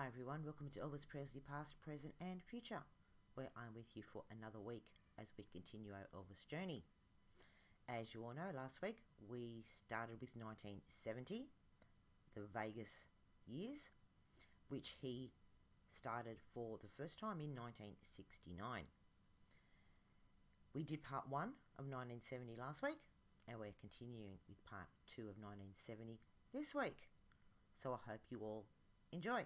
Hi everyone, welcome to Elvis Presley Past, Present and Future, where I'm with you for another week as we continue our Elvis journey. As you all know, last week we started with 1970, the Vegas years, which he started for the first time in 1969. We did part 1 of 1970 last week, and we're continuing with part 2 of 1970 this week. So I hope you all enjoy.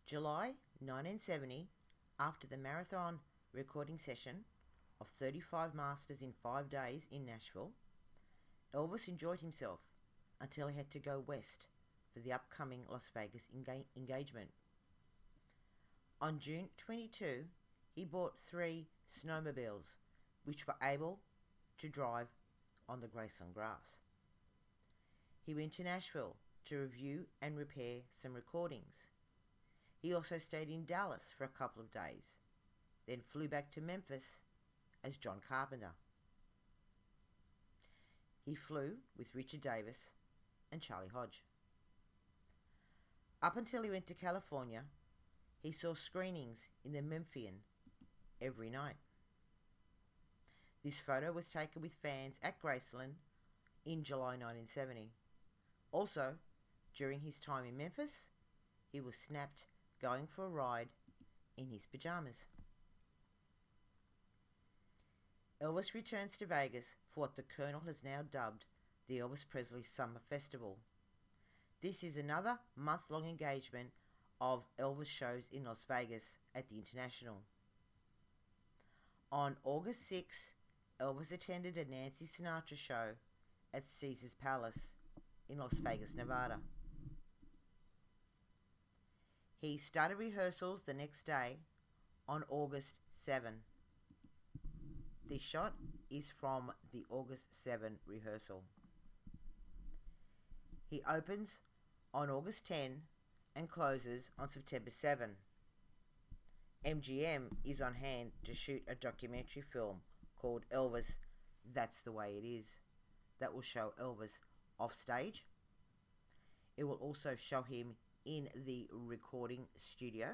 July 1970, after the marathon recording session of 35 masters in 5 days in Nashville, Elvis enjoyed himself until he had to go west for the upcoming Las Vegas engagement. On June 22, he bought 3 snowmobiles, which were able to drive on the Graceland grass. He went to Nashville to review and repair some recordings. He also stayed in Dallas for a couple of days, then flew back to Memphis as John Carpenter. He flew with Richard Davis and Charlie Hodge. Up until he went to California, he saw screenings in the Memphian every night. This photo was taken with fans at Graceland in July 1970. Also, during his time in Memphis, he was snapped going for a ride in his pajamas. Elvis returns to Vegas for what the Colonel has now dubbed the Elvis Presley Summer Festival. This is another month-long engagement of Elvis shows in Las Vegas at the International. On August 6, Elvis attended a Nancy Sinatra show at Caesars Palace in Las Vegas, Nevada. He started rehearsals the next day on August 7. This shot is from the August 7 rehearsal. He opens on August 10 and closes on September 7. MGM is on hand to shoot a documentary film called Elvis, That's the Way It Is, that will show Elvis off stage. It will also show him in the recording studio,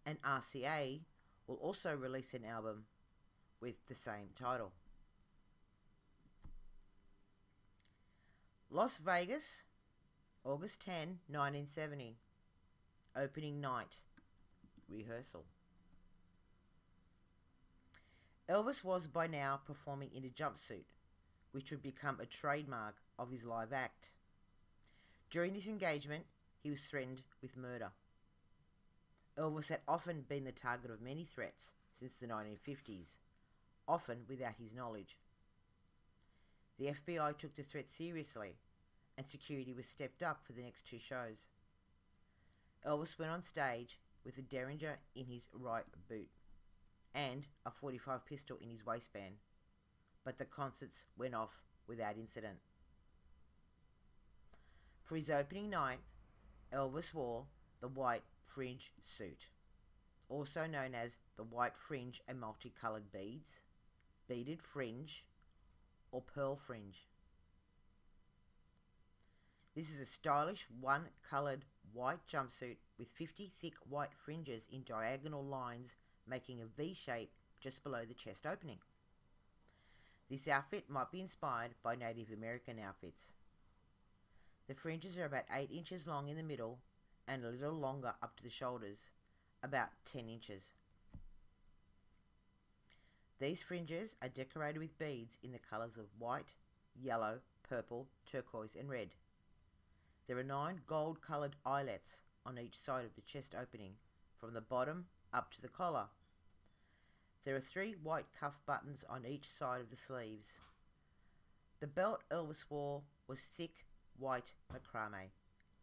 and RCA will also release an album with the same title. Las Vegas, August 10, 1970, opening night rehearsal. Elvis was by now performing in a jumpsuit, which would become a trademark of his live act. During this engagement, he was threatened with murder. Elvis had often been the target of many threats since the 1950s, often without his knowledge. The FBI took the threat seriously, and security was stepped up for the next 2 shows. Elvis went on stage with a Derringer in his right boot and a .45 pistol in his waistband, but the concerts went off without incident. For his opening night, Elvis wore the white fringe suit, also known as the white fringe and multicolored beads, beaded fringe, or pearl fringe. This is a stylish one-colored white jumpsuit with 50 thick white fringes in diagonal lines making a V shape just below the chest opening. This outfit might be inspired by Native American outfits. The fringes are about 8 inches long in the middle and a little longer up to the shoulders, about 10 inches. These fringes are decorated with beads in the colours of white, yellow, purple, turquoise and red. There are 9 gold-coloured eyelets on each side of the chest opening, from the bottom up to the collar. There are 3 white cuff buttons on each side of the sleeves. The belt Elvis wore was thick white macrame,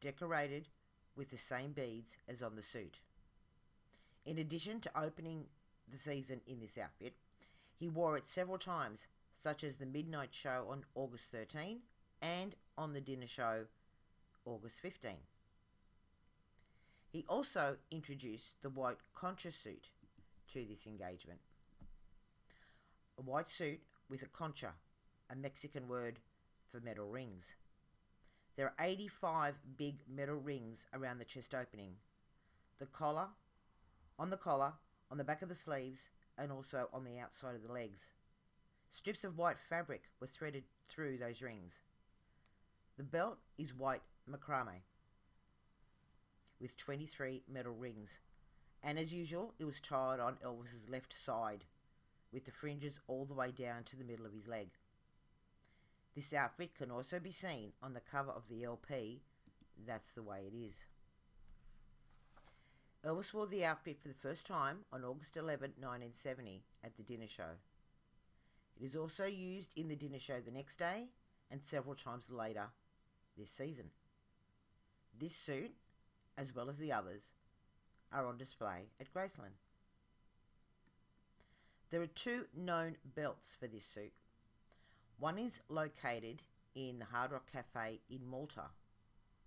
decorated with the same beads as on the suit. In addition to opening the season in this outfit, he wore it several times, such as the midnight show on August 13 and on the dinner show August 15. He also introduced the white concha suit to this engagement. A white suit with a concha, a Mexican word for metal rings. There are 85 big metal rings around the chest opening. The collar, on the back of the sleeves, and also on the outside of the legs. Strips of white fabric were threaded through those rings. The belt is white macrame with 23 metal rings, and as usual it was tied on Elvis's left side with the fringes all the way down to the middle of his leg. This outfit can also be seen on the cover of the LP, That's the Way It Is. Elvis wore the outfit for the first time on August 11, 1970 at the dinner show. It is also used in the dinner show the next day and several times later this season. This suit, as well as the others, are on display at Graceland. There are two known belts for this suit. One is located in the Hard Rock Cafe in Malta,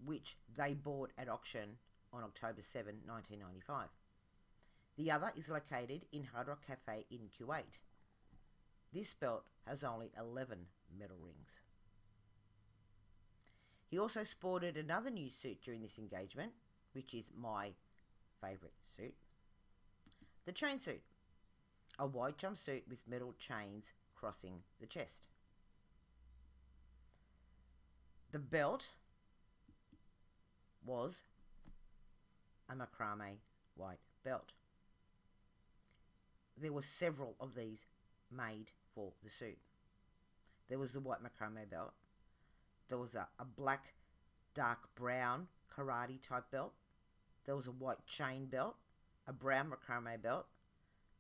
which they bought at auction on October 7, 1995. The other is located in Hard Rock Cafe in Kuwait. This belt has only 11 metal rings. He also sported another new suit during this engagement, which is my favourite suit. The chain suit, a white jumpsuit with metal chains crossing the chest. The belt was a macrame white belt. There were several of these made for the suit. There was the white macrame belt. There was a black, dark brown karate type belt. There was a white chain belt, a brown macrame belt,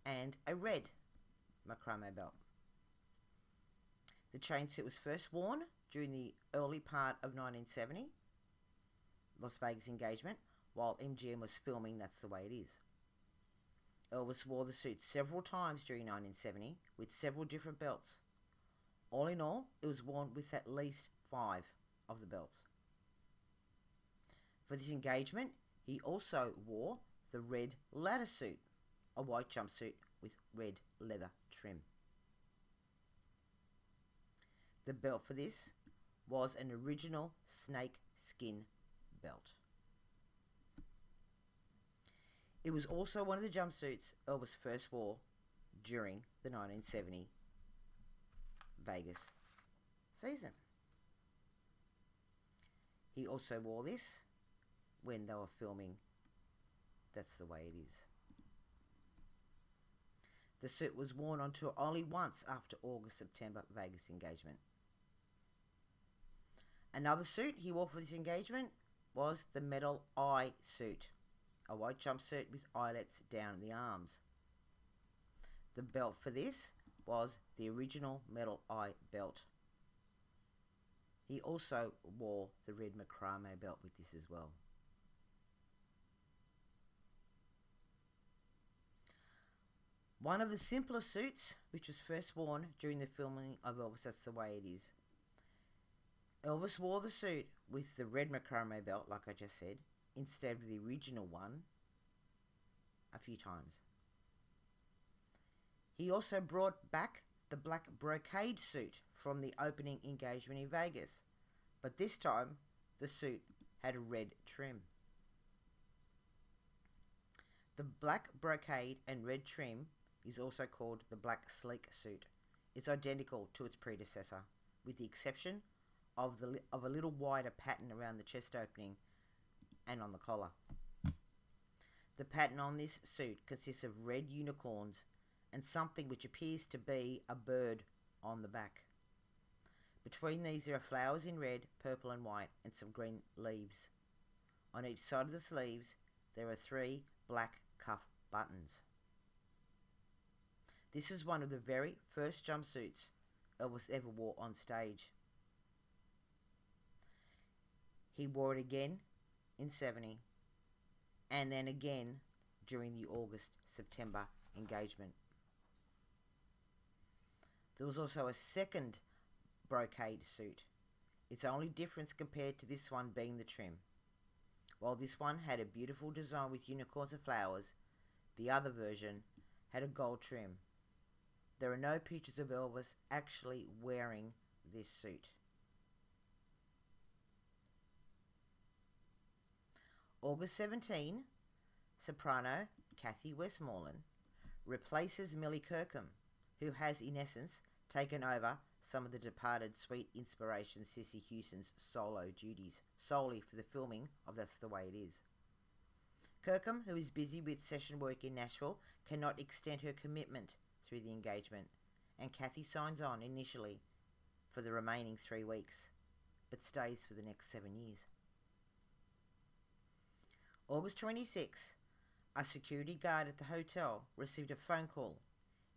and a red macrame belt. The chain suit was first worn during the early part of 1970, Las Vegas engagement, while MGM was filming That's the Way It Is. Elvis wore the suit several times during 1970 with several different belts. All in all, it was worn with at least 5 of the belts. For this engagement, he also wore the red ladder suit, a white jumpsuit with red leather trim. The belt for this was an original snake skin belt. It was also one of the jumpsuits Elvis first wore during the 1970 Vegas season. He also wore this when they were filming That's the Way It Is. The suit was worn on tour only once after August-September Vegas engagement. Another suit he wore for this engagement was the metal eye suit, a white jumpsuit with eyelets down the arms. The belt for this was the original metal eye belt. He also wore the red macrame belt with this as well. One of the simpler suits, which was first worn during the filming of Elvis That's the Way It Is. Elvis wore the suit with the red macrame belt, like I just said, instead of the original one a few times. He also brought back the black brocade suit from the opening engagement in Vegas, but this time the suit had a red trim. The black brocade and red trim is also called the black sleek suit. It's identical to its predecessor, with the exception of a little wider pattern around the chest opening and on the collar. The pattern on this suit consists of red unicorns and something which appears to be a bird on the back. Between these there are flowers in red, purple and white, and some green leaves. On each side of the sleeves there are 3 black cuff buttons. This is one of the very first jumpsuits Elvis ever wore on stage. He wore it again in 70, and then again during the August-September engagement. There was also a second brocade suit. Its only difference compared to this one being the trim. While this one had a beautiful design with unicorns and flowers, the other version had a gold trim. There are no pictures of Elvis actually wearing this suit. August 17, soprano Kathy Westmoreland replaces Millie Kirkham, who has in essence taken over some of the departed sweet inspiration Cissy Houston's solo duties solely for the filming of That's the Way It Is. Kirkham, who is busy with session work in Nashville, cannot extend her commitment through the engagement, and Kathy signs on initially for the remaining 3 weeks, but stays for the next 7 years. August 26, a security guard at the hotel received a phone call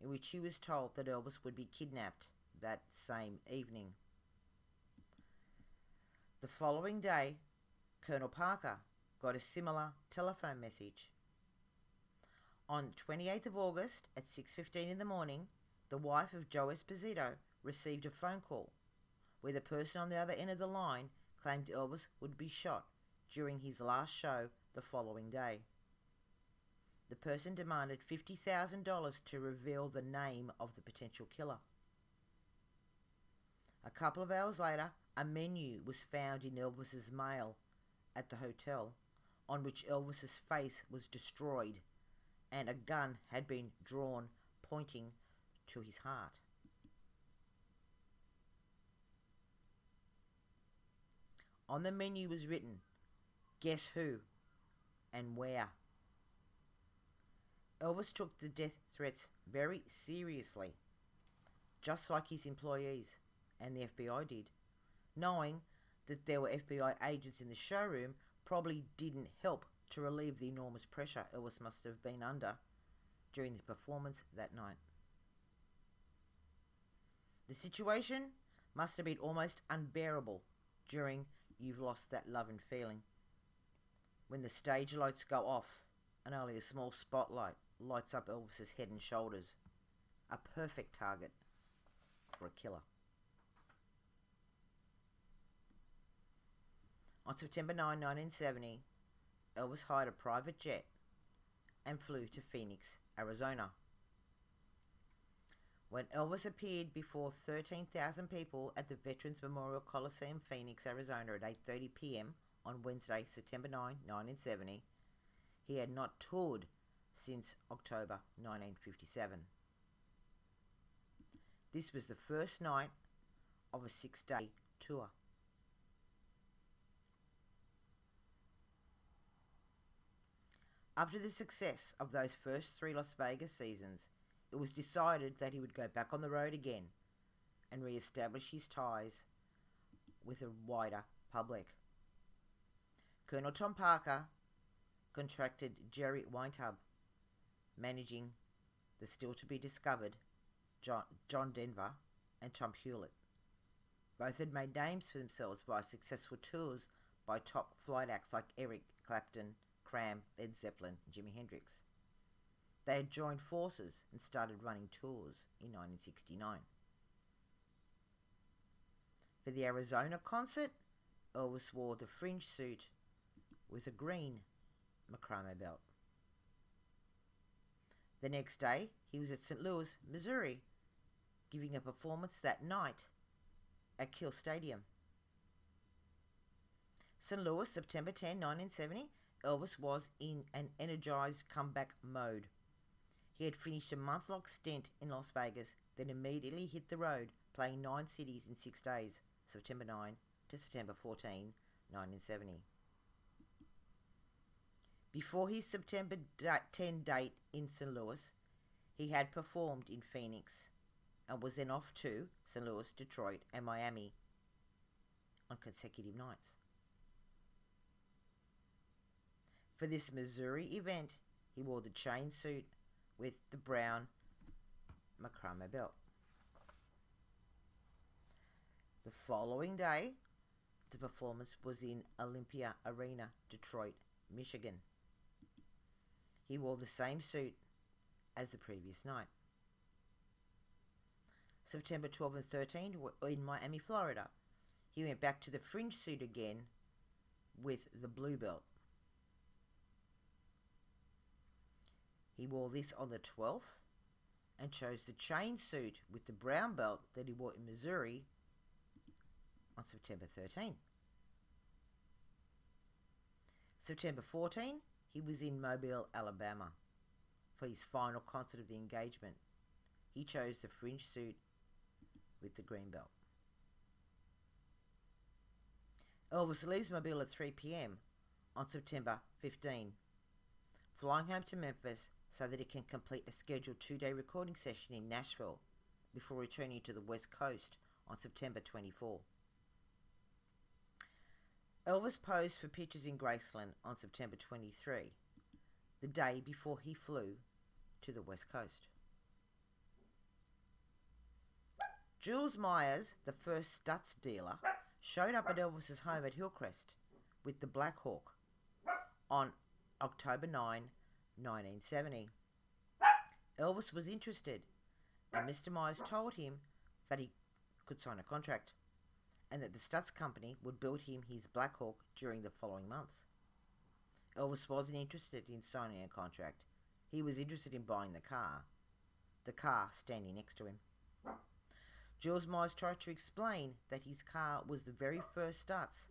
in which he was told that Elvis would be kidnapped that same evening. The following day, Colonel Parker got a similar telephone message. On 28th of August at 6:15 in the morning, the wife of Joe Esposito received a phone call where the person on the other end of the line claimed Elvis would be shot during his last show the following day. The person demanded $50,000 to reveal the name of the potential killer. A couple of hours later, a menu was found in Elvis's mail at the hotel on which Elvis's face was destroyed and a gun had been drawn pointing to his heart. On the menu was written, "Guess who and where." Elvis took the death threats very seriously, just like his employees and the FBI did. Knowing that there were FBI agents in the showroom probably didn't help to relieve the enormous pressure Elvis must have been under during the performance that night. The situation must have been almost unbearable during You've Lost That Lovin' Feeling, when the stage lights go off and only a small spotlight lights up Elvis's head and shoulders, a perfect target for a killer. On September 9, 1970, Elvis hired a private jet and flew to Phoenix, Arizona. When Elvis appeared before 13,000 people at the Veterans Memorial Coliseum, Phoenix, Arizona at 8:30 p.m. on Wednesday, September 9, 1970, he had not toured since October 1957. This was the first night of a 6-day tour. After the success of those first 3 Las Vegas seasons, it was decided that he would go back on the road again and re-establish his ties with a wider public. Colonel Tom Parker contracted Jerry Weintub, managing the still-to-be-discovered John Denver and Tom Hewlett. Both had made names for themselves via successful tours by top flight acts like Eric Clapton, Cram, Led Zeppelin, and Jimi Hendrix. They had joined forces and started running tours in 1969. For the Arizona concert, Elvis wore the fringe suit with a green macrame belt. The next day, he was at St. Louis, Missouri, giving a performance that night at Kiel Stadium. St. Louis, September 10, 1970, Elvis was in an energized comeback mode. He had finished a month-long stint in Las Vegas, then immediately hit the road, playing 9 cities in 6 days, September 9 to September 14, 1970. Before his September 10 date in St. Louis, he had performed in Phoenix and was then off to St. Louis, Detroit, and Miami on consecutive nights. For this Missouri event, he wore the chain suit with the brown macrame belt. The following day, the performance was in Olympia Arena, Detroit, Michigan. He wore the same suit as the previous night. September 12 and 13 were in Miami, Florida. He went back to the fringe suit again with the blue belt. He wore this on the 12th and chose the chain suit with the brown belt that he wore in Missouri on September 13. September 14, he was in Mobile, Alabama for his final concert of the engagement. He chose the fringe suit with the green belt. Elvis leaves Mobile at 3 p.m. on September 15, flying home to Memphis so that he can complete a scheduled 2-day recording session in Nashville before returning to the West Coast on September 24. Elvis posed for pictures in Graceland on September 23, the day before he flew to the West Coast. Jules Myers, the first Stutz dealer, showed up at Elvis's home at Hillcrest with the Black Hawk on October 9, 1970. Elvis was interested, and Mr. Myers told him that he could sign a contract and that the Stutz company would build him his Black Hawk during the following months. Elvis wasn't interested in signing a contract. He was interested in buying the car standing next to him. Jules Myers tried to explain that his car was the very first Stutz,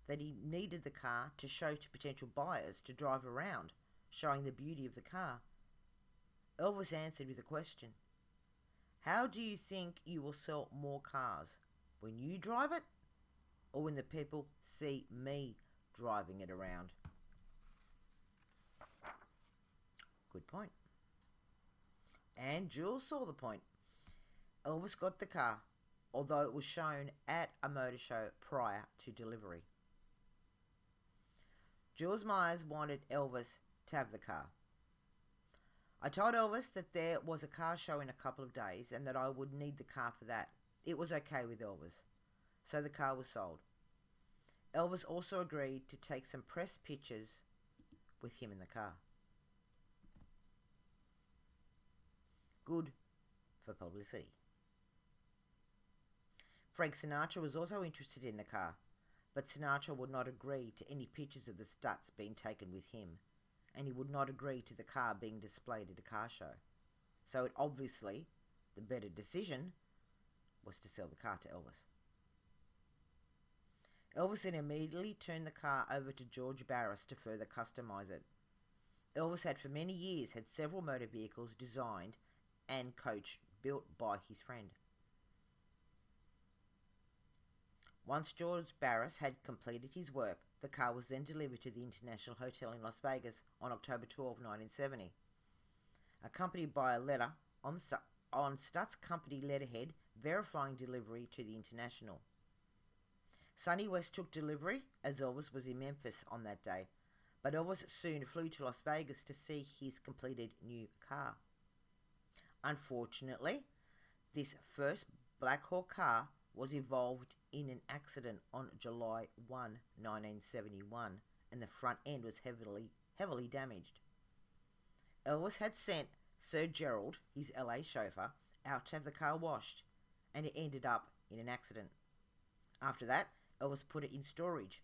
that he needed the car to show to potential buyers to drive around, showing the beauty of the car. Elvis answered with a question. How do you think you will sell more cars? When you drive it, or when the people see me driving it around? Good point. And Jules saw the point. Elvis got the car, although it was shown at a motor show prior to delivery. Jules Myers wanted Elvis to have the car. I told Elvis that there was a car show in a couple of days and that I would need the car for that. It was okay with Elvis, so the car was sold. Elvis also agreed to take some press pictures with him in the car. Good for publicity. Frank Sinatra was also interested in the car, but Sinatra would not agree to any pictures of the Stutz being taken with him, and he would not agree to the car being displayed at a car show. So obviously, the better decision was to sell the car to Elvis. Elvis then immediately turned the car over to George Barris to further customize it. Elvis had for many years had several motor vehicles designed and coach built by his friend. Once George Barris had completed his work, the car was then delivered to the International Hotel in Las Vegas on October 12, 1970, accompanied by a letter on Stutz company letterhead verifying delivery to the International. Sonny West took delivery as Elvis was in Memphis on that day, but Elvis soon flew to Las Vegas to see his completed new car. Unfortunately, this first Black Hawk car was involved in an accident on July 1, 1971, and the front end was heavily damaged. Elvis had sent Sir Gerald, his LA chauffeur, out to have the car washed, and it ended up in an accident. After that, Elvis put it in storage.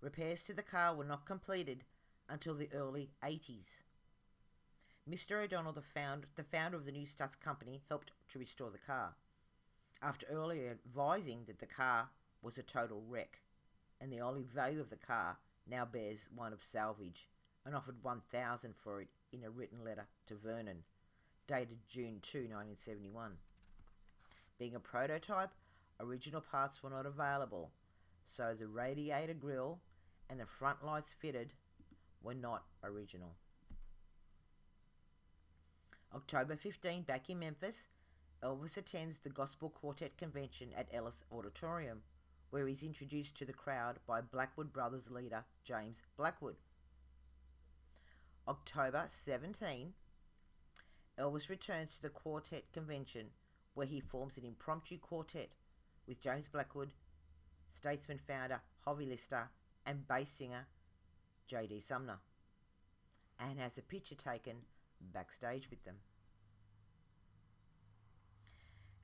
Repairs to the car were not completed until the early 80s. Mr. O'Donnell, the founder of the new Stutz company, helped to restore the car, after earlier advising that the car was a total wreck, and the only value of the car now bears one of salvage, and offered $1,000 for it in a written letter to Vernon, dated June 2, 1971. Being a prototype, original parts were not available, so the radiator grille and the front lights fitted were not original. October 15, back in Memphis, Elvis attends the Gospel Quartet Convention at Ellis Auditorium, where he's introduced to the crowd by Blackwood Brothers leader James Blackwood. October 17, Elvis returns to the Quartet Convention, where he forms an impromptu quartet with James Blackwood, Statesman founder Hovey Lister, and bass singer J.D. Sumner, and has a picture taken backstage with them.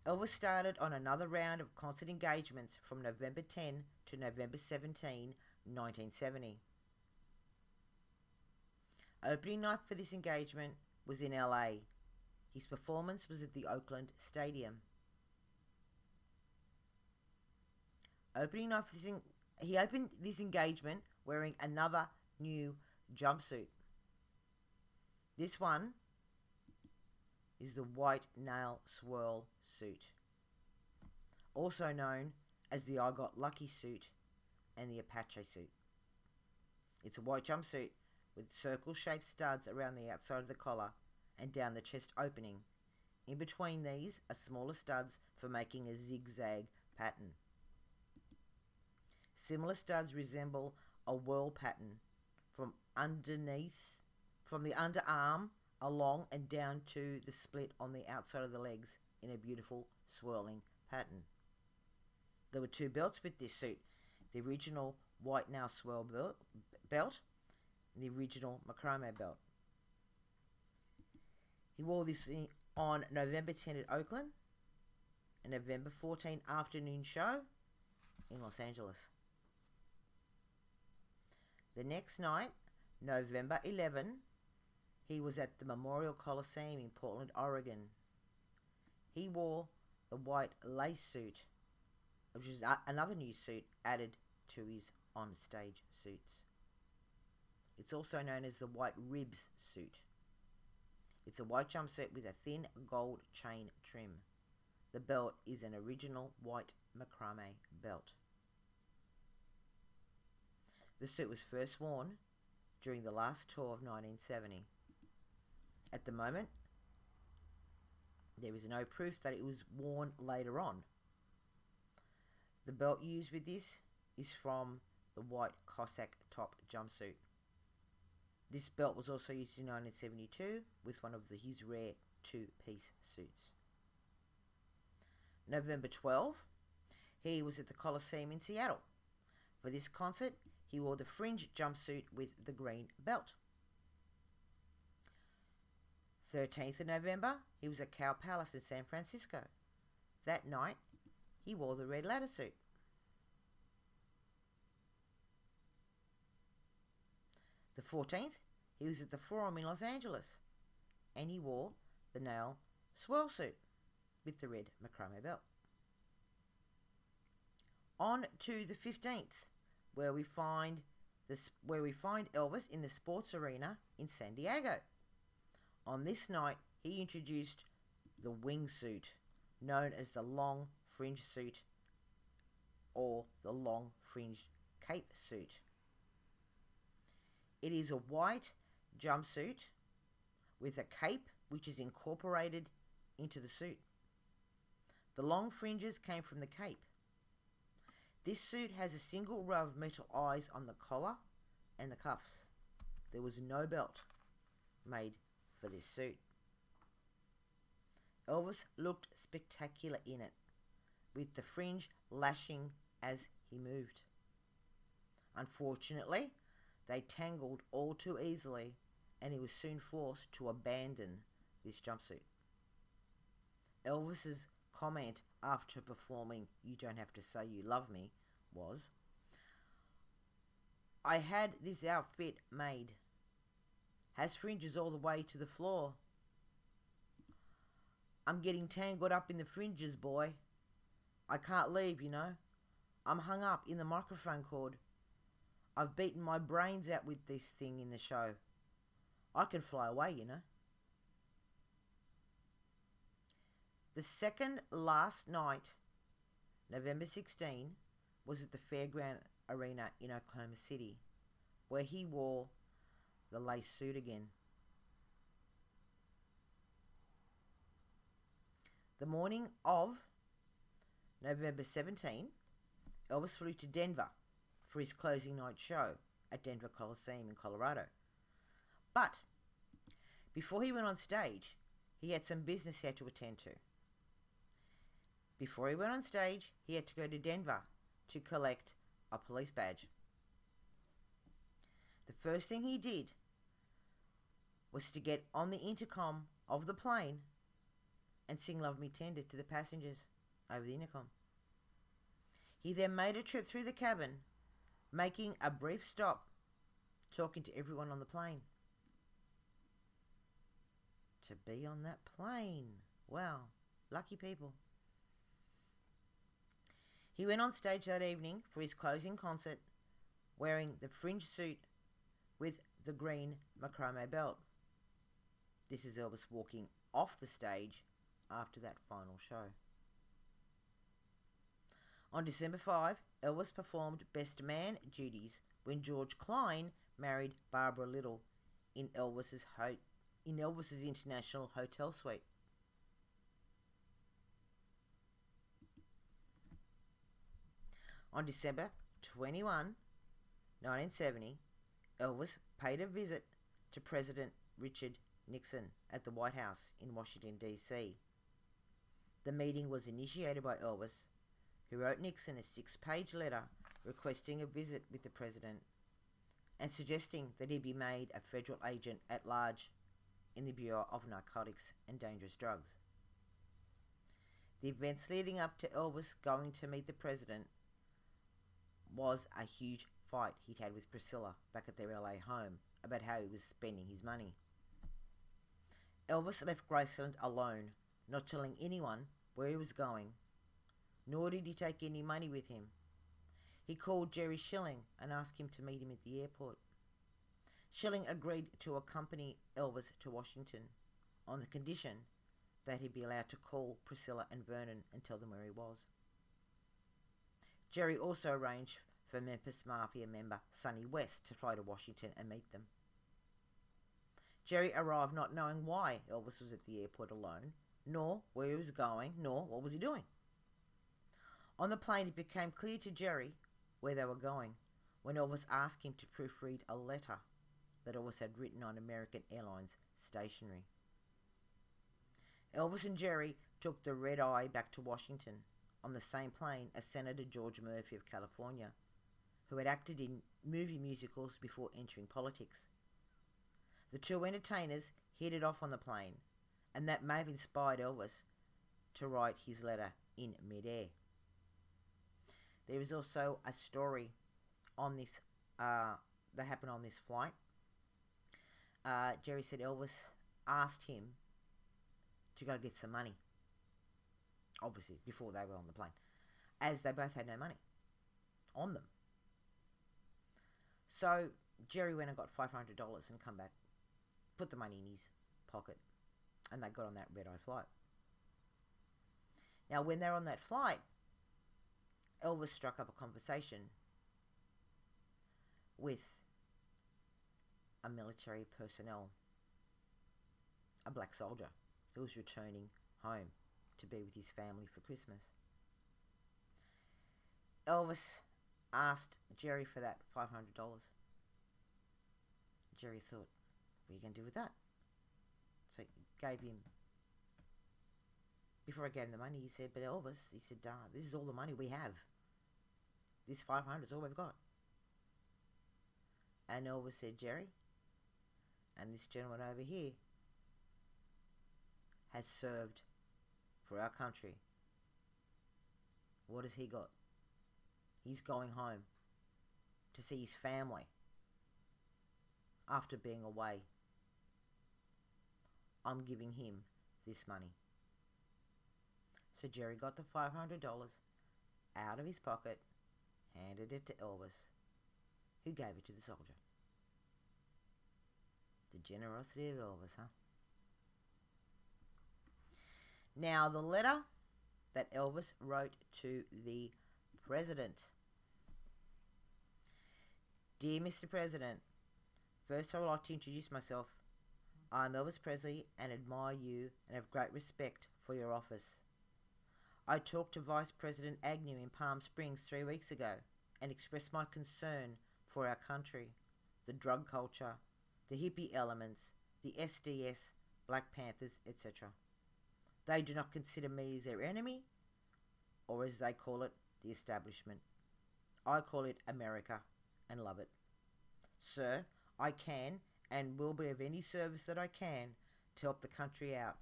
Elvis started on another round of concert engagements from November 10 to November 17, 1970. Opening night for this engagement was in LA. His performance was at the Oakland Stadium. He opened this engagement wearing another new jumpsuit. This one is the white nail swirl suit, also known as the I Got Lucky suit and the Apache suit. It's a white jumpsuit with circle-shaped studs around the outside of the collar and down the chest opening. In between these are smaller studs for making a zigzag pattern. Similar studs resemble a whirl pattern from the underarm along and down to the split on the outside of the legs in a beautiful swirling pattern. There were two belts with this suit, the original white nail swirl belt and the original macrame belt. He wore this on November 10 at Oakland and November 14 afternoon show in Los Angeles. The next night, November 11, he was at the Memorial Coliseum in Portland, Oregon. He wore the white lace suit, which is another new suit added to his on-stage suits. It's also known as the white ribs suit. It's a white jumpsuit with a thin gold chain trim. The belt is an original white macrame belt. The suit was first worn during the last tour of 1970. At the moment, there is no proof that it was worn later on. The belt used with this is from the white Cossack top jumpsuit. This belt was also used in 1972 with one of his rare two-piece suits. November 12, he was at the Coliseum in Seattle. For this concert, he wore the fringe jumpsuit with the green belt. 13th of November, he was at Cow Palace in San Francisco. That night, he wore the red ladder suit. The 14th, he was at the Forum in Los Angeles, and he wore the nail swirl suit with the red macrame belt. On to the 15th, where we find Elvis in the sports arena in San Diego. On this night, he introduced the wingsuit, known as the long fringe suit or the long fringe cape suit. It is a white jumpsuit with a cape which is incorporated into the suit. The long fringes came from the cape. This suit has a single row of metal eyes on the collar and the cuffs. There was no belt made for this suit. Elvis looked spectacular in it, with the fringe lashing as he moved. Unfortunately, they tangled all too easily, and he was soon forced to abandon this jumpsuit. Elvis's comment after performing "You Don't Have to Say You Love Me" was, "I had this outfit made. Has fringes all the way to the floor. I'm getting tangled up in the fringes, boy. I can't leave, you know. I'm hung up in the microphone cord. I've beaten my brains out with this thing in the show. I can fly away, you know." The second last night, November 16, was at the Fairground Arena in Oklahoma City, where he wore the lace suit again. The morning of November 17, Elvis flew to Denver for his closing night show at Denver Coliseum in Colorado. But before he went on stage, he had some business he had to attend to. Before he went on stage, he had to go to Denver to collect a police badge. The first thing he did was to get on the intercom of the plane and sing "Love Me Tender" to the passengers over the intercom. He then made a trip through the cabin, making a brief stop, talking to everyone on the plane. To be on that plane. Wow, lucky people. He went on stage that evening for his closing concert wearing the fringe suit with the green macrame belt. This is Elvis walking off the stage after that final show. On December 5, Elvis performed best man duties when George Klein married Barbara Little in Elvis's International Hotel suite. On December 21, 1970, Elvis paid a visit to President Richard Nixon at the White House in Washington, D.C. The meeting was initiated by Elvis, who wrote Nixon a 6-page letter requesting a visit with the president and suggesting that he be made a federal agent at large in the Bureau of Narcotics and Dangerous Drugs. The events leading up to Elvis going to meet the president was a huge fight he'd had with Priscilla back at their LA home about how he was spending his money. Elvis left Graceland alone, not telling anyone where he was going, nor did he take any money with him. He called Jerry Schilling and asked him to meet him at the airport. Schilling agreed to accompany Elvis to Washington on the condition that he'd be allowed to call Priscilla and Vernon and tell them where he was. Jerry also arranged for Memphis Mafia member Sonny West to fly to Washington and meet them. Jerry arrived not knowing why Elvis was at the airport alone, nor where he was going, nor what was he doing. On the plane, it became clear to Jerry where they were going when Elvis asked him to proofread a letter that Elvis had written on American Airlines stationery. Elvis and Jerry took the red eye back to Washington on the same plane as Senator George Murphy of California, who had acted in movie musicals before entering politics. The two entertainers hit it off on the plane, and that may have inspired Elvis to write his letter in midair. There is also a story on this that happened on this flight. Jerry said Elvis asked him to go get some money, obviously before they were on the plane, as they both had no money on them. So Jerry went and got $500 and come back, put the money in his pocket, and they got on that red-eye flight. Now, when they're on that flight, Elvis struck up a conversation with a military personnel, a black soldier who was returning home to be with his family for Christmas. Elvis asked Jerry for that $500. Jerry thought, what are you going to do with that? So he gave him, before I gave him the money, he said, but Elvis, he said, this is all the money we have. This 500 is all we've got. And Elvis said, Jerry, and this gentleman over here has served for our country. What has he got? He's going home to see his family after being away. I'm giving him this money. So Jerry got the $500 out of his pocket, handed it to Elvis, who gave it to the soldier. The generosity of Elvis, huh? Now, the letter that Elvis wrote to the President. Dear Mr. President, first I would like to introduce myself. I'm Elvis Presley and admire you and have great respect for your office. I talked to Vice President Agnew in Palm Springs 3 weeks ago and expressed my concern for our country, the drug culture, the hippie elements, the SDS, Black Panthers, etc. They do not consider me as their enemy, or as they call it, the establishment. I call it America and love it. Sir, I can and will be of any service that I can to help the country out.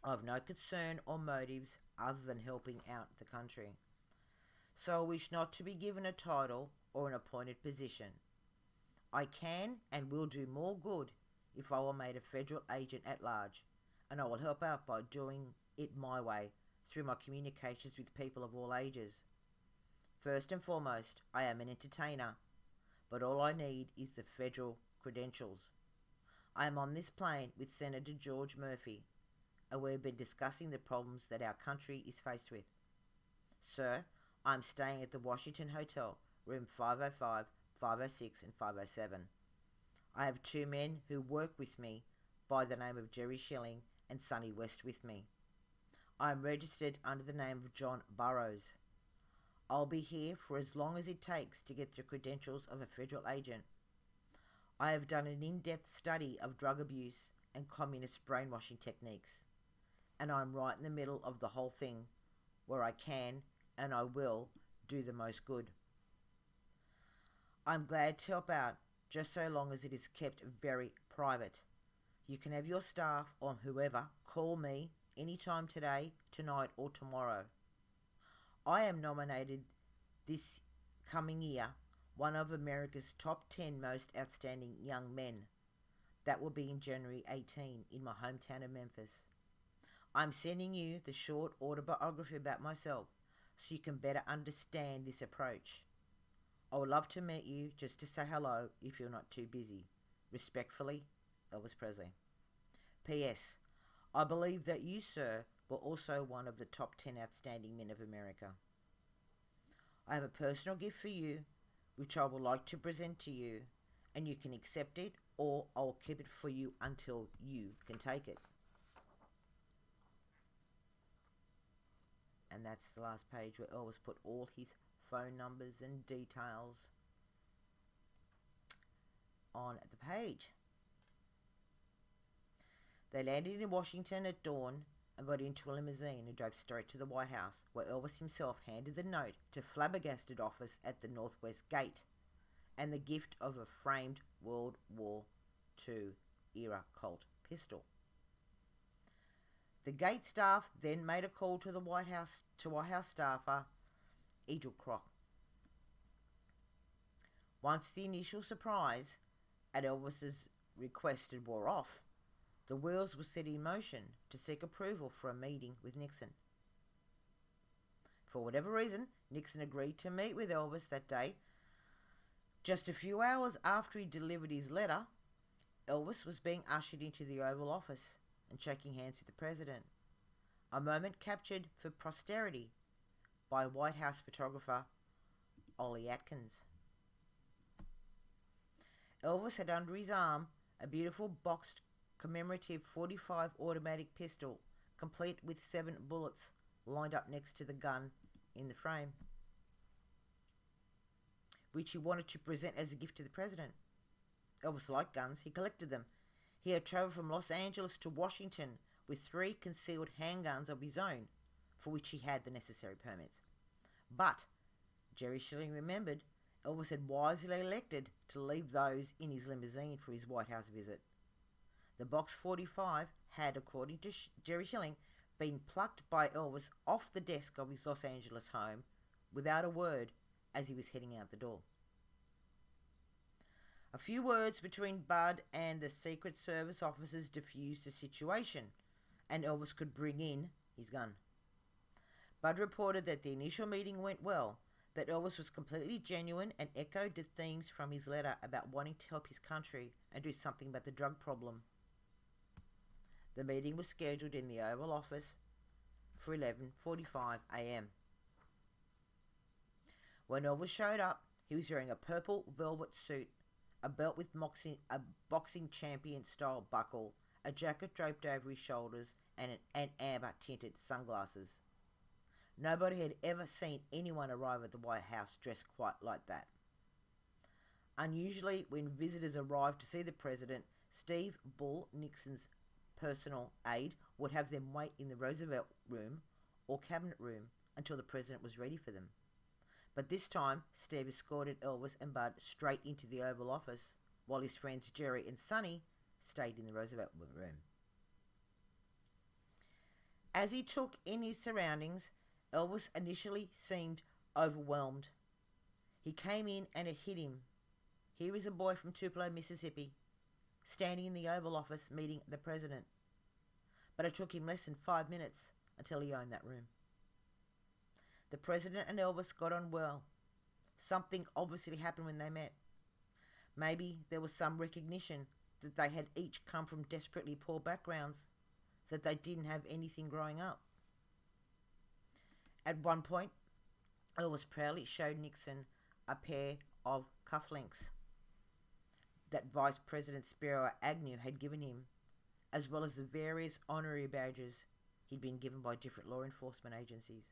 I have no concern or motives other than helping out the country. So I wish not to be given a title or an appointed position. I can and will do more good if I were made a federal agent at large, and I will help out by doing it my way through my communications with people of all ages. First and foremost, I am an entertainer, but all I need is the federal credentials. I am on this plane with Senator George Murphy, and we've been discussing the problems that our country is faced with. Sir, I'm staying at the Washington Hotel, room 505, 506 and 507. I have 2 men who work with me by the name of Jerry Schilling and Sonny West with me. I am registered under the name of John Burroughs. I'll be here for as long as it takes to get the credentials of a federal agent. I have done an in-depth study of drug abuse and communist brainwashing techniques, and I'm right in the middle of the whole thing, where I can and I will do the most good. I'm glad to help out, just so long as it is kept very private. You can have your staff or whoever call me anytime today, tonight or tomorrow. I am nominated this coming year one of America's top 10 most outstanding young men. That will be in January 18 in my hometown of Memphis. I'm sending you the short autobiography about myself so you can better understand this approach. I would love to meet you just to say hello if you're not too busy. Respectfully, Elvis Presley. P.S. I believe that you, sir, were also one of the top 10 outstanding men of America. I have a personal gift for you, which I would like to present to you, and you can accept it or I'll keep it for you until you can take it. And that's the last page where Elvis put all his phone numbers and details on the page. They landed in Washington at dawn and got into a limousine and drove straight to the White House, where Elvis himself handed the note to flabbergasted office at the Northwest Gate and the gift of a framed World War II era Colt pistol. The gate staff then made a call to the White House staffer Edelkrock. Once the initial surprise at Elvis's request wore off, the wheels were set in motion to seek approval for a meeting with Nixon. For whatever reason, Nixon agreed to meet with Elvis that day. Just a few hours after he delivered his letter, Elvis was being ushered into the Oval Office and shaking hands with the president, a moment captured for posterity by White House photographer Ollie Atkins. Elvis had under his arm a beautiful boxed commemorative .45 automatic pistol, complete with 7 bullets lined up next to the gun in the frame, which he wanted to present as a gift to the president. Elvis liked guns. He collected them. He had travelled from Los Angeles to Washington with 3 concealed handguns of his own, for which he had the necessary permits. But Jerry Schilling remembered Elvis had wisely elected to leave those in his limousine for his White House visit. The box 45 had, according to Jerry Schilling, been plucked by Elvis off the desk of his Los Angeles home without a word as he was heading out the door. A few words between Bud and the Secret Service officers diffused the situation, and Elvis could bring in his gun. Bud reported that the initial meeting went well, that Elvis was completely genuine and echoed the themes from his letter about wanting to help his country and do something about the drug problem. The meeting was scheduled in the Oval Office for 11:45 a.m. When Elvis showed up, he was wearing a purple velvet suit, a belt with a boxing champion-style buckle, a jacket draped over his shoulders, and amber-tinted sunglasses. Nobody had ever seen anyone arrive at the White House dressed quite like that. Unusually, when visitors arrived to see the president, Steve Bull, Nixon's personal aide, would have them wait in the Roosevelt room or cabinet room until the president was ready for them. But this time, Steve escorted Elvis and Bud straight into the Oval Office, while his friends Jerry and Sonny stayed in the Roosevelt room. As he took in his surroundings, Elvis initially seemed overwhelmed. He came in and it hit him. Here is a boy from Tupelo, Mississippi, standing in the Oval Office meeting the president. But it took him less than 5 minutes until he owned that room. The president and Elvis got on well. Something obviously happened when they met. Maybe there was some recognition that they had each come from desperately poor backgrounds, that they didn't have anything growing up. At one point, Elvis proudly showed Nixon a pair of cufflinks that Vice President Spiro Agnew had given him, as well as the various honorary badges he'd been given by different law enforcement agencies.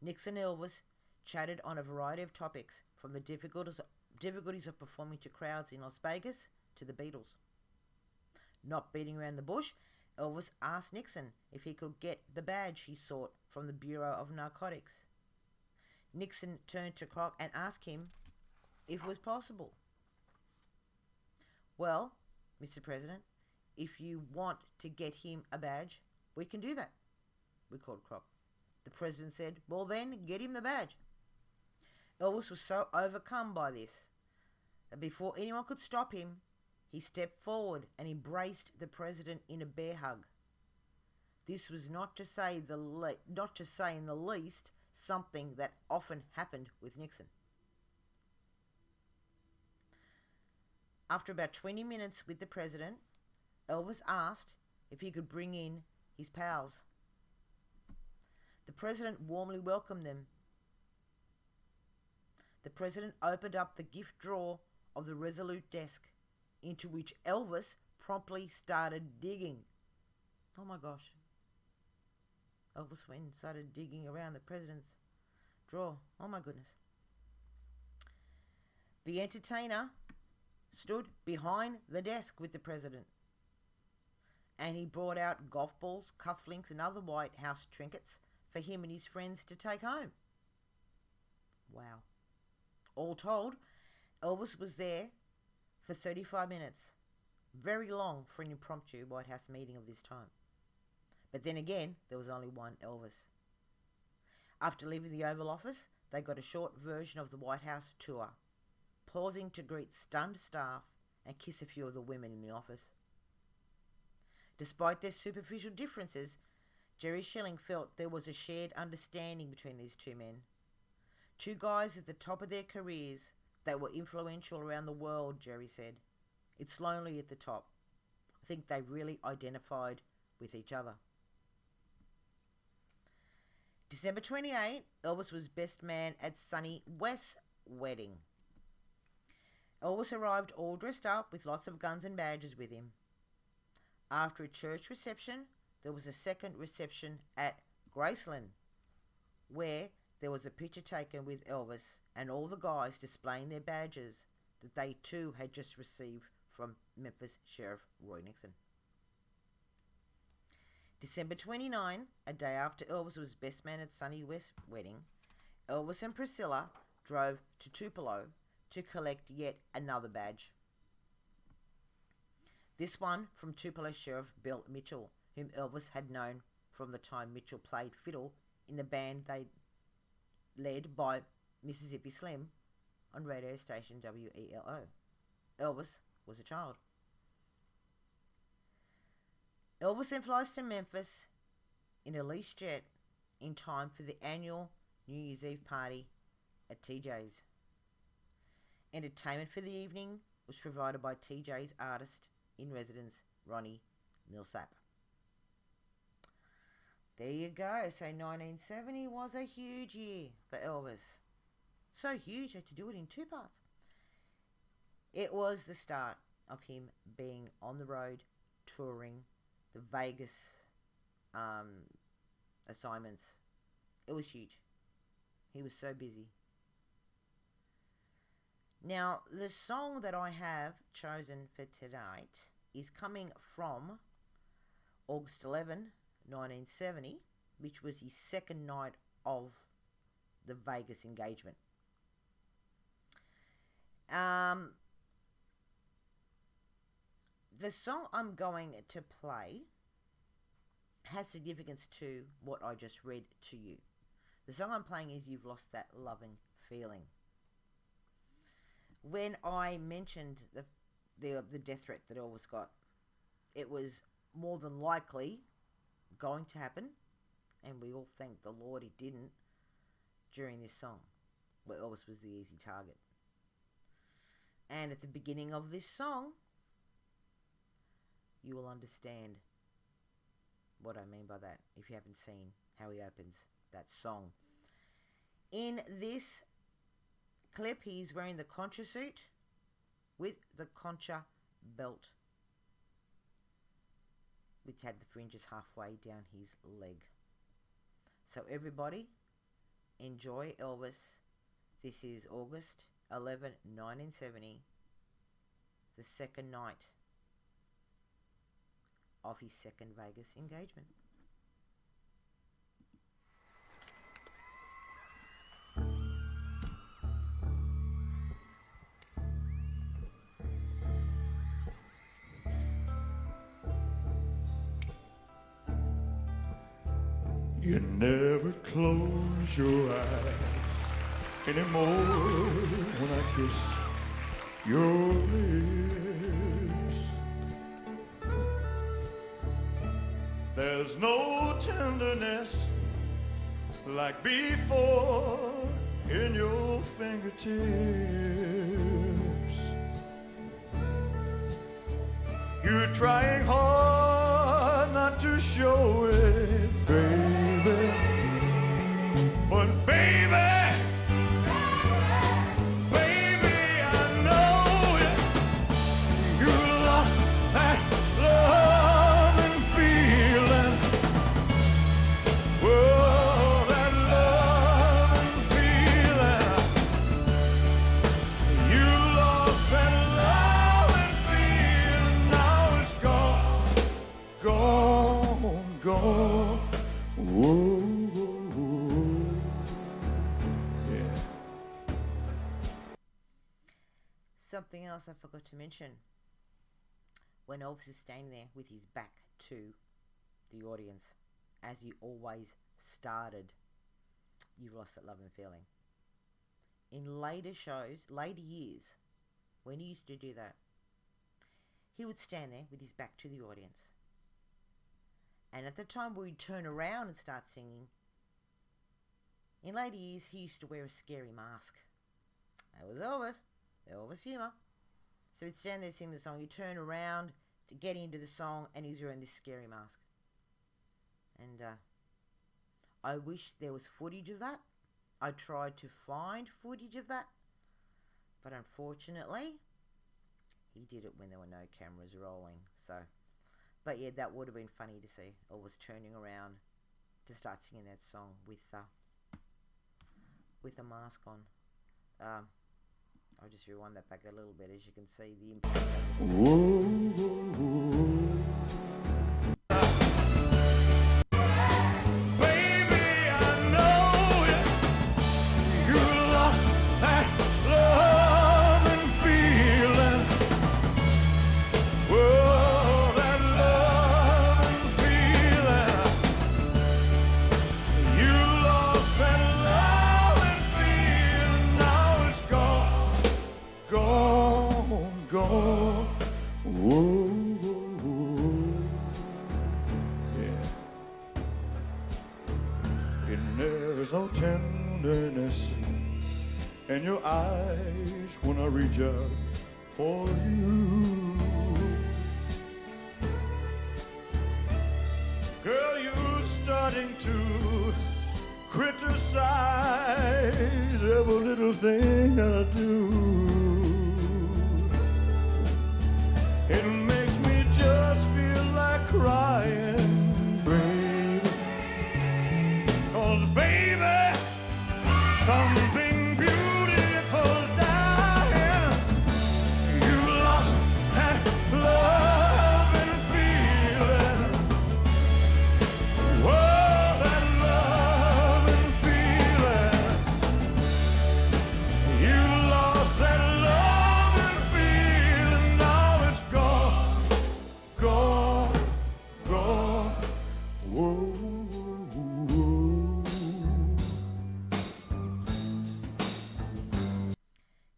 Nixon and Elvis chatted on a variety of topics, from the difficulties of performing to crowds in Las Vegas to the Beatles. Not beating around the bush, Elvis asked Nixon if he could get the badge he sought from the Bureau of Narcotics. Nixon turned to Kroc and asked him if it was possible. "Well, Mr. President, if you want to get him a badge, we can do that," recalled Kroc. The president said, "Well then, get him the badge." Elvis was so overcome by this that before anyone could stop him, he stepped forward and embraced the president in a bear hug. This was not to say in the least something that often happened with Nixon. After about 20 minutes with the president, Elvis asked if he could bring in his pals. The president warmly welcomed them. The president opened up the gift drawer of the Resolute desk, into which Elvis promptly started digging. Oh my gosh. Elvis went and started digging around the president's drawer. Oh my goodness. The entertainer stood behind the desk with the president, and he brought out golf balls, cufflinks, and other White House trinkets for him and his friends to take home. Wow. All told, Elvis was there for 35 minutes. Very long for an impromptu White House meeting of this time. But then again, there was only one Elvis. After leaving the Oval Office, they got a short version of the White House tour, pausing to greet stunned staff and kiss a few of the women in the office. Despite their superficial differences, Jerry Schilling felt there was a shared understanding between these two men. Two guys at the top of their careers that were influential around the world, Jerry said. It's lonely at the top. I think they really identified with each other. December 28, Elvis was best man at Sonny West's wedding. Elvis arrived all dressed up with lots of guns and badges with him. After a church reception, there was a second reception at Graceland, where there was a picture taken with Elvis and all the guys displaying their badges that they too had just received from Memphis Sheriff Roy Nixon. December 29, a day after Elvis was best man at Sonny West's wedding, Elvis and Priscilla drove to Tupelo to collect yet another badge. This one from Tupelo Sheriff Bill Mitchell, whom Elvis had known from the time Mitchell played fiddle in the band they led by Mississippi Slim on radio station WELO. Elvis was a child. Elvis then flies to Memphis in a leased jet in time for the annual New Year's Eve party at TJ's. Entertainment for the evening was provided by TJ's artist-in-residence, Ronnie Millsap. There you go. So 1970 was a huge year for Elvis. So huge, I had to do it in two parts. It was the start of him being on the road, touring, the Vegas assignments. It was huge. He was so busy. Now, the song that I have chosen for tonight is coming from August 11, 1970, which was his second night of the Vegas engagement. The song I'm going to play has significance to what I just read to you. The song I'm playing is You've Lost That Loving Feeling. When I mentioned the death threat that Elvis got, it was more than likely going to happen, and we all thank the Lord it didn't during this song, where Elvis was the easy target. And at the beginning of this song, you will understand what I mean by that if you haven't seen how he opens that song. In this clip, he's wearing the concha suit with the concha belt, which had the fringes halfway down his leg. So everybody, enjoy Elvis. This is August 11, 1970, the second night of his second Vegas engagement. You never close your eyes anymore when I kiss your lips. There's no tenderness like before in your fingertips. You're trying hard not to show it, baby. But baby, baby, I know you lost that love and feeling. Oh, that love and feeling. You lost that love and feeling. Now it's gone, gone. Whoa. Something else I forgot to mention. When Elvis is standing there with his back to the audience, as he always started, you've lost that love and feeling. In later shows, later years, when he used to do that, he would stand there with his back to the audience. And at the time where he'd turn around and start singing, in later years, he used to wear a scary mask. That was Elvis. Elvis humour. So he'd stand there sing the song, he'd turn around to get into the song, and he's wearing this scary mask. And I wish there was footage of that. I tried to find footage of that, but unfortunately, he did it when there were no cameras rolling. So, but yeah, that would have been funny to see. Elvis turning around to start singing that song with a mask on. I'll just rewind that back a little bit, as you can see the impact. Baby, I know you lost that love and feeling. Whoa, that love and feeling. You lost that love and feeling. Now it's gone. Gone, gone, whoa, yeah. And there's no tenderness in your eyes when I reach out for you. Girl, you're starting to criticize every little thing I do. It makes me just feel like crying, baby. 'Cause baby, something beautiful's dying. You lost that love and feeling. Whoa, that love and feeling. You lost that love and feeling. Now it's gone, gone, gone. Whoa.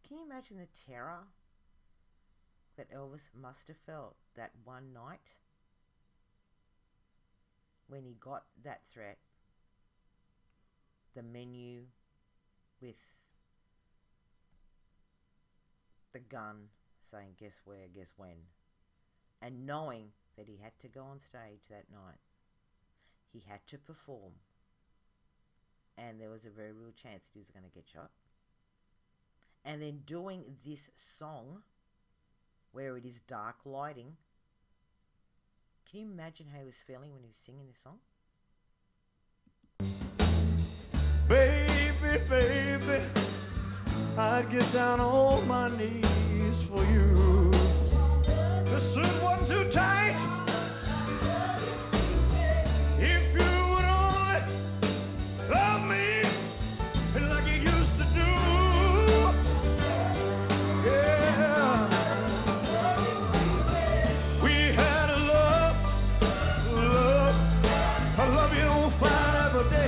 Can you imagine the terror that Elvis must have felt that one night when he got that threat? The menu with the gun saying, guess where, guess when. And knowing that he had to go on stage that night. He had to perform. And there was a very real chance that he was going to get shot. And then doing this song, where it is dark lighting. Can you imagine how he was feeling when he was singing this song? Baby, baby, I'd get down on my knees for you. The suit wasn't too tight. If you would only love me like you used to do. Yeah. We had a love you don't find every day.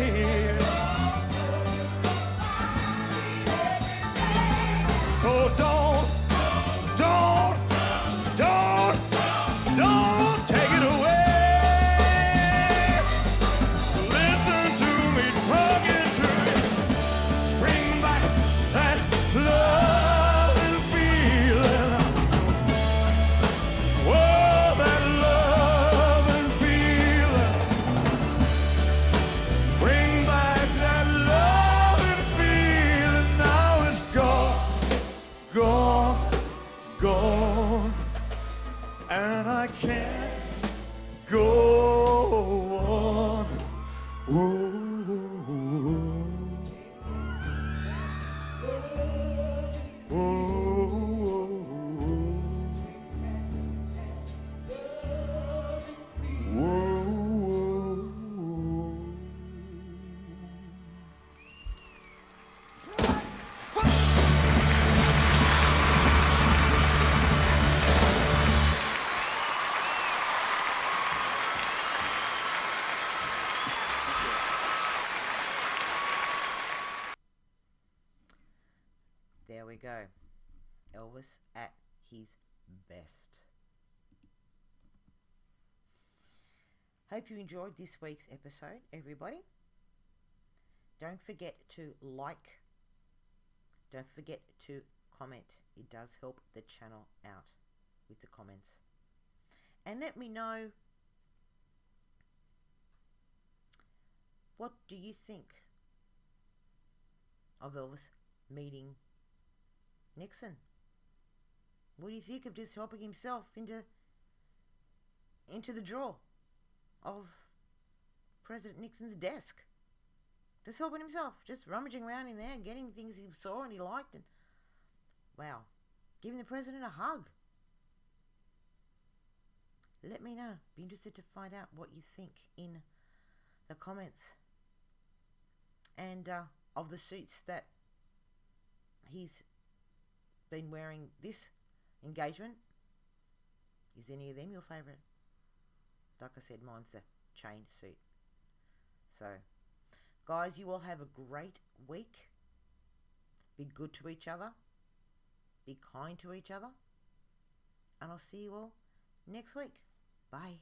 So don't take it away. Listen to me talking to you. Bring back that love and feeling. Oh, that love and feeling. Bring back that love and feeling. Now it's gone, and I can't go on. Ooh. There we go. Elvis at his best. Hope you enjoyed this week's episode, everybody. Don't forget to like. Don't forget to comment. It does help the channel out with the comments. And let me know, what do you think of Elvis meeting Nixon? What do you think of just helping himself into the drawer of President Nixon's desk? Just helping himself, just rummaging around in there, getting things he saw and he liked, and wow, giving the president a hug. Let me know. Be interested to find out what you think in the comments. And of the suits that he's been wearing this engagement, is any of them your favourite? Like I said, mine's the chain suit. So, guys, you all have a great week. Be good to each other. Be kind to each other. And I'll see you all next week. Bye.